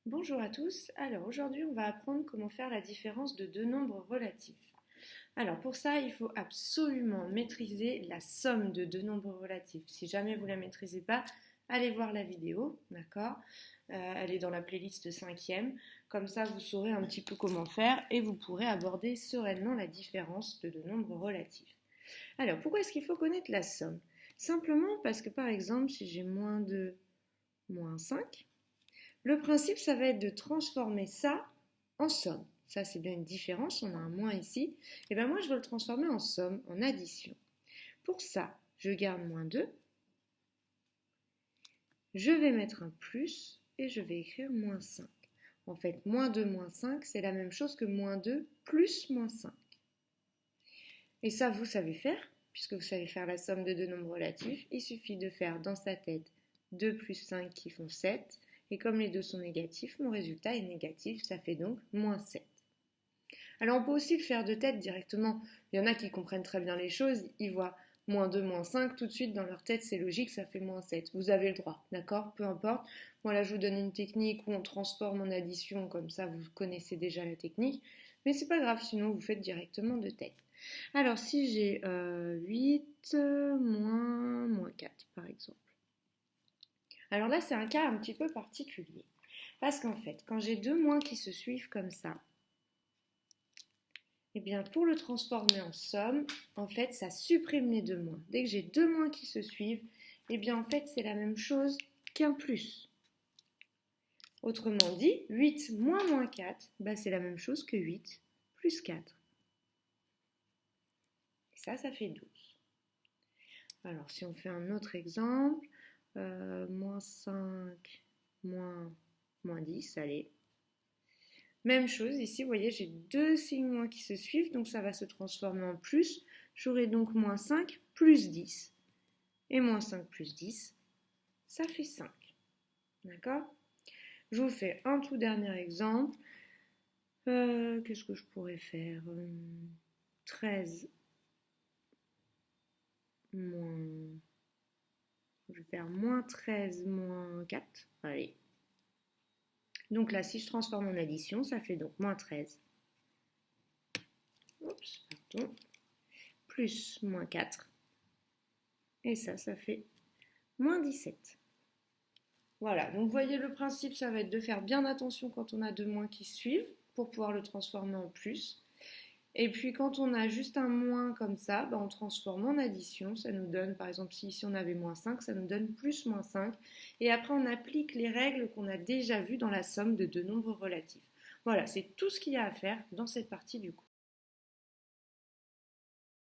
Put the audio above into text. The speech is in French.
Bonjour à tous, alors aujourd'hui on va apprendre comment faire la différence de deux nombres relatifs. Alors pour ça il faut absolument maîtriser la somme de deux nombres relatifs. Si jamais vous ne la maîtrisez pas, allez voir la vidéo, d'accord. Elle est dans la playlist 5e, comme ça vous saurez un petit peu comment faire et vous pourrez aborder sereinement la différence de deux nombres relatifs. Alors pourquoi est-ce qu'il faut connaître la somme? Simplement parce que par exemple si j'ai moins 2, moins 5, le principe, ça va être de transformer ça en somme. Ça, c'est bien une différence, on a un moins ici. Et bien moi, je veux le transformer en somme, en addition. Pour ça, je garde moins 2, je vais mettre un plus et je vais écrire moins 5. En fait, moins 2 moins 5, c'est la même chose que moins 2 plus moins 5. Et ça, vous savez faire, puisque vous savez faire la somme de deux nombres relatifs. Il suffit de faire dans sa tête 2 plus 5 qui font 7. Et comme les deux sont négatifs, mon résultat est négatif, ça fait donc moins 7. Alors on peut aussi le faire de tête directement. Il y en a qui comprennent très bien les choses, ils voient moins 2, moins 5, tout de suite dans leur tête c'est logique, ça fait moins 7. Vous avez le droit, d'accord? Peu importe. Moi là je vous donne une technique où on transforme en addition, comme ça vous connaissez déjà la technique. Mais c'est pas grave, sinon vous faites directement de tête. Alors si j'ai 8 moins 4 par exemple. Alors là c'est un cas un petit peu particulier. Parce qu'en fait, quand j'ai deux moins qui se suivent comme ça, eh bien, pour le transformer en somme, en fait, ça supprime les deux moins. Dès que j'ai deux moins qui se suivent, eh bien, en fait, c'est la même chose qu'un plus. Autrement dit, 8 moins moins 4, bah, c'est la même chose que 8 plus 4. Et ça fait 12. Alors, si on fait un autre exemple, moins 5, moins 10, allez. Même chose, ici, vous voyez, j'ai deux signes moins qui se suivent, donc ça va se transformer en plus. J'aurai donc moins 5 plus 10. Et moins 5 plus 10, ça fait 5. D'accord? Je vous fais un tout dernier exemple. Qu'est-ce que je pourrais faire 13 moins... Je vais faire moins 13 moins 4. Allez. Donc là, si je transforme en addition, ça fait donc moins 13. Oups, pardon. Plus moins 4. Et ça fait moins 17. Voilà, donc vous voyez le principe, ça va être de faire bien attention quand on a deux moins qui suivent pour pouvoir le transformer en plus. Et puis quand on a juste un moins comme ça, on transforme en addition. Ça nous donne, par exemple, si ici on avait moins 5, ça nous donne plus moins 5. Et après on applique les règles qu'on a déjà vues dans la somme de deux nombres relatifs. Voilà, c'est tout ce qu'il y a à faire dans cette partie du cours.